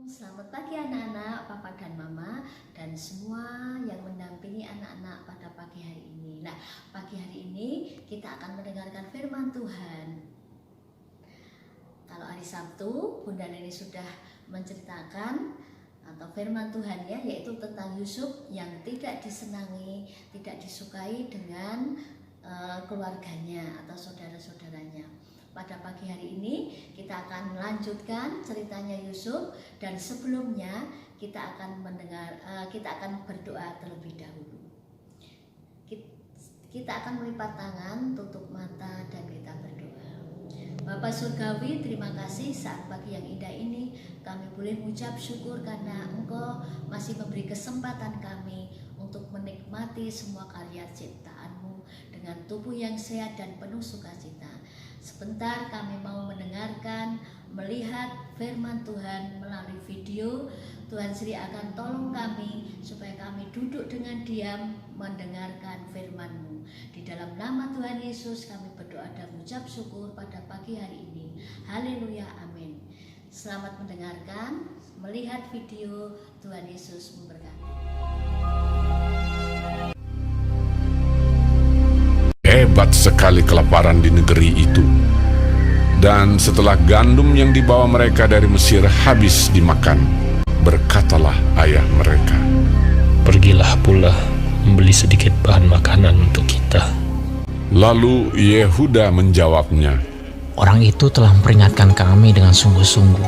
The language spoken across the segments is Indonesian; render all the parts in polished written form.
Selamat pagi anak-anak, papa dan mama, dan semua yang mendampingi anak-anak pada pagi hari ini. Nah, pagi hari ini kita akan mendengarkan firman Tuhan. Kalau hari Sabtu, Bunda Neni sudah menceritakan atau firman Tuhan ya, yaitu tentang Yusuf yang tidak disenangi, tidak disukai dengan keluarganya atau saudara-saudaranya. Pada pagi hari ini kita akan melanjutkan ceritanya Yusuf, dan sebelumnya kita akan berdoa terlebih dahulu. Kita akan melipat tangan, tutup mata, dan kita berdoa. Bapa Surgawi, terima kasih saat pagi yang indah ini kami boleh mengucap syukur karena Engkau masih memberi kesempatan kami untuk menikmati semua karya ciptaan-Mu dengan tubuh yang sehat dan penuh sukacita. Sebentar kami mau mendengarkan, melihat firman Tuhan melalui video. Tuhan Sri akan tolong kami supaya kami duduk dengan diam mendengarkan firman-Mu. Di dalam nama Tuhan Yesus kami berdoa dan mengucap syukur pada pagi hari ini. Haleluya, amin. Selamat mendengarkan, melihat video. Tuhan Yesus memberkati. Hebat sekali kelaparan di negeri itu. Dan setelah gandum yang dibawa mereka dari Mesir habis dimakan, berkatalah ayah mereka, "Pergilah pula membeli sedikit bahan makanan untuk kita." Lalu Yehuda menjawabnya, "Orang itu telah memperingatkan kami dengan sungguh-sungguh.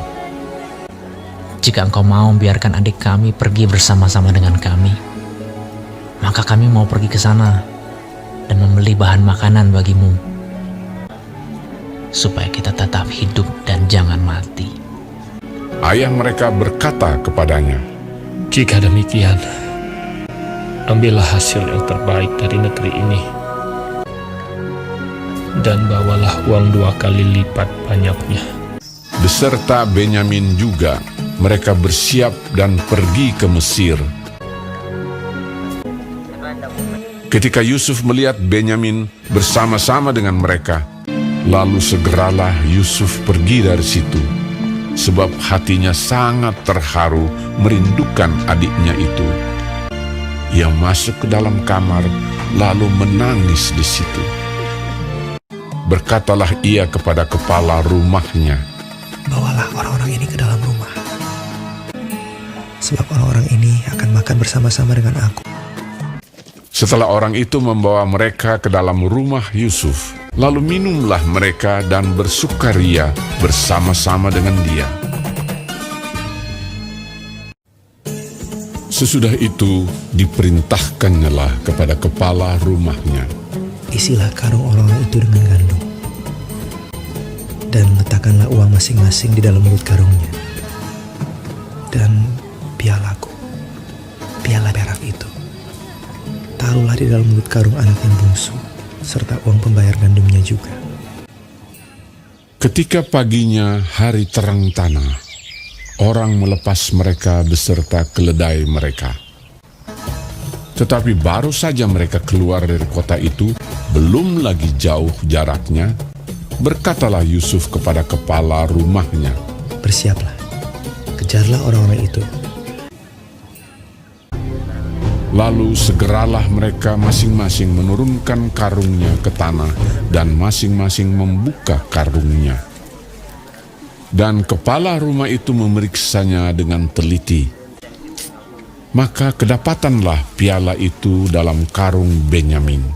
Jika engkau mau biarkan adik kami pergi bersama-sama dengan kami, maka kami mau pergi ke sana dan membeli bahan makanan bagimu, supaya kita tetap hidup dan jangan mati." Ayah mereka berkata kepadanya, "Jika demikian, ambillah hasil yang terbaik dari negeri ini, dan bawalah uang 2 kali lipat banyaknya." Beserta Benyamin juga, mereka bersiap dan pergi ke Mesir. Ketika Yusuf melihat Benyamin bersama-sama dengan mereka, lalu segeralah Yusuf pergi dari situ, sebab hatinya sangat terharu merindukan adiknya itu. Ia masuk ke dalam kamar, lalu menangis di situ. Berkatalah ia kepada kepala rumahnya, "Bawalah orang-orang ini ke dalam rumah, sebab orang-orang ini akan makan bersama-sama dengan aku." Setelah orang itu membawa mereka ke dalam rumah Yusuf, lalu minumlah mereka dan bersukaria bersama-sama dengan dia. Sesudah itu diperintahkannyalah kepada kepala rumahnya, "Isilah karung orang-orang itu dengan gandum, dan letakkanlah uang masing-masing di dalam mulut karungnya, dan pialaku, piala perak itu, taruhlah di dalam mulut karung anak yang bungsu, serta uang pembayar gandumnya juga." Ketika paginya hari terang tanah, orang melepas mereka beserta keledai mereka. Tetapi baru saja mereka keluar dari kota itu, belum lagi jauh jaraknya, berkatalah Yusuf kepada kepala rumahnya, "Bersiaplah, kejarlah orang-orang itu." Lalu segeralah mereka masing-masing menurunkan karungnya ke tanah dan masing-masing membuka karungnya. Dan kepala rumah itu memeriksanya dengan teliti. Maka kedapatanlah piala itu dalam karung Benyamin.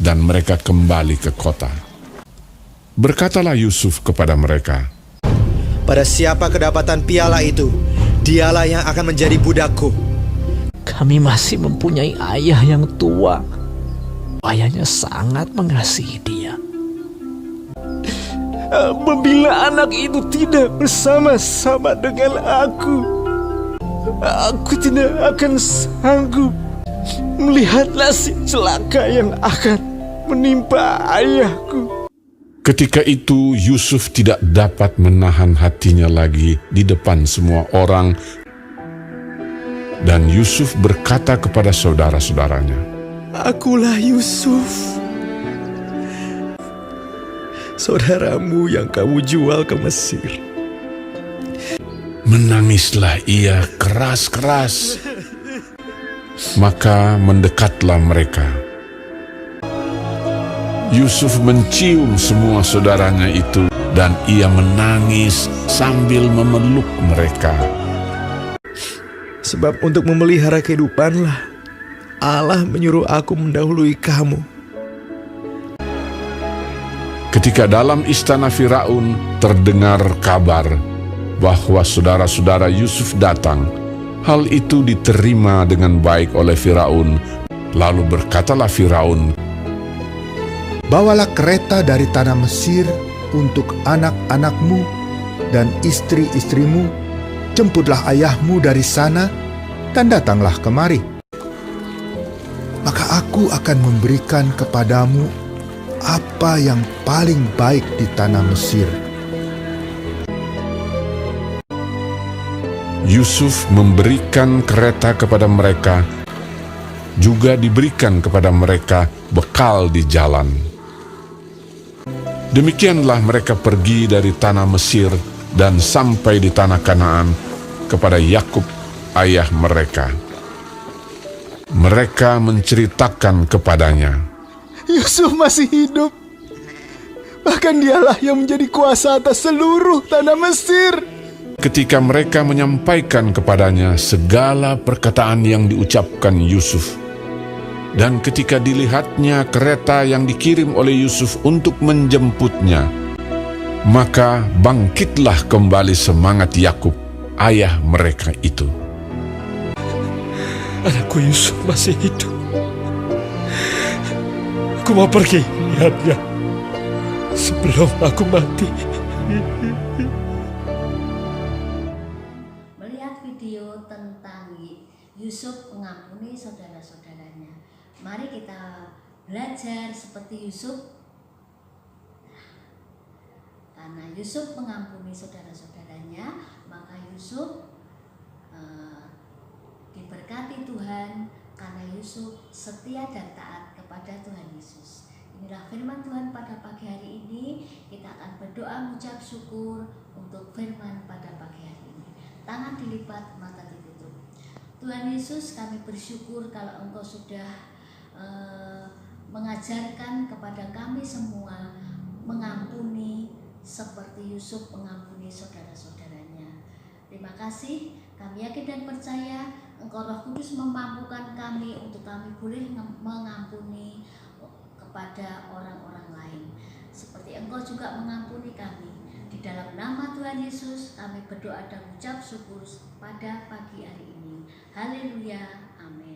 Dan mereka kembali ke kota. Berkatalah Yusuf kepada mereka, "Pada siapa kedapatan piala itu, dialah yang akan menjadi budakku." Kami masih mempunyai ayah yang tua. Ayahnya sangat mengasihi dia. Apabila anak itu tidak bersama-sama dengan aku tidak akan sanggup melihat nasib celaka yang akan menimpa ayahku." ketika itu Yusuf tidak dapat menahan hatinya lagi di depan semua orang. Dan Yusuf berkata kepada saudara-saudaranya, "Akulah Yusuf, saudaramu yang kamu jual ke Mesir." Menangislah ia keras-keras. Maka mendekatlah mereka. Yusuf mencium semua saudaranya itu dan ia menangis sambil memeluk mereka. Sebab untuk memelihara kehidupanlah Allah menyuruh aku mendahului kamu. Ketika dalam istana Firaun terdengar kabar bahwa saudara-saudara Yusuf datang, hal itu diterima dengan baik oleh Firaun. Lalu berkatalah Firaun, "Bawalah kereta dari tanah Mesir untuk anak-anakmu dan istri-istrimu, jemputlah ayahmu dari sana, dan datanglah kemari. Maka aku akan memberikan kepadamu apa yang paling baik di tanah Mesir." Yusuf memberikan kereta kepada mereka, juga diberikan kepada mereka bekal di jalan. Demikianlah mereka pergi dari tanah Mesir dan sampai di tanah Kanaan kepada Yakub ayah mereka. Mereka menceritakan kepadanya, Yusuf masih hidup. Bahkan dialah yang menjadi kuasa atas seluruh tanah Mesir. ketika mereka menyampaikan kepadanya segala perkataan yang diucapkan Yusuf. Dan ketika dilihatnya kereta yang dikirim oleh Yusuf untuk menjemputnya, maka bangkitlah kembali semangat Yakub, ayah mereka itu. Anakku Yusuf masih hidup. Aku mau pergi lihatnya sebelum aku mati. Melihat video tentang Yusuf mengampuni saudara-saudaranya, mari kita belajar seperti Yusuf. Karena Yusuf mengampuni saudara-saudaranya, maka Yusuf diberkati Tuhan karena Yusuf setia dan taat kepada Tuhan Yesus. Inilah firman Tuhan pada pagi hari ini. Kita akan berdoa mengucap syukur untuk firman pada pagi hari ini. Tangan dilipat, mata ditutup. Tuhan Yesus, kami bersyukur kalau Engkau sudah mengajarkan kepada kami semua mengampuni seperti Yusuf mengampuni saudara-saudaranya. Terima kasih, kami yakin dan percaya Engkau Roh Kudus memampukan kami untuk kami boleh mengampuni kepada orang-orang lain seperti Engkau juga mengampuni kami. Di dalam nama Tuhan Yesus kami berdoa dan ucap syukur pada pagi hari ini. Haleluya, amin.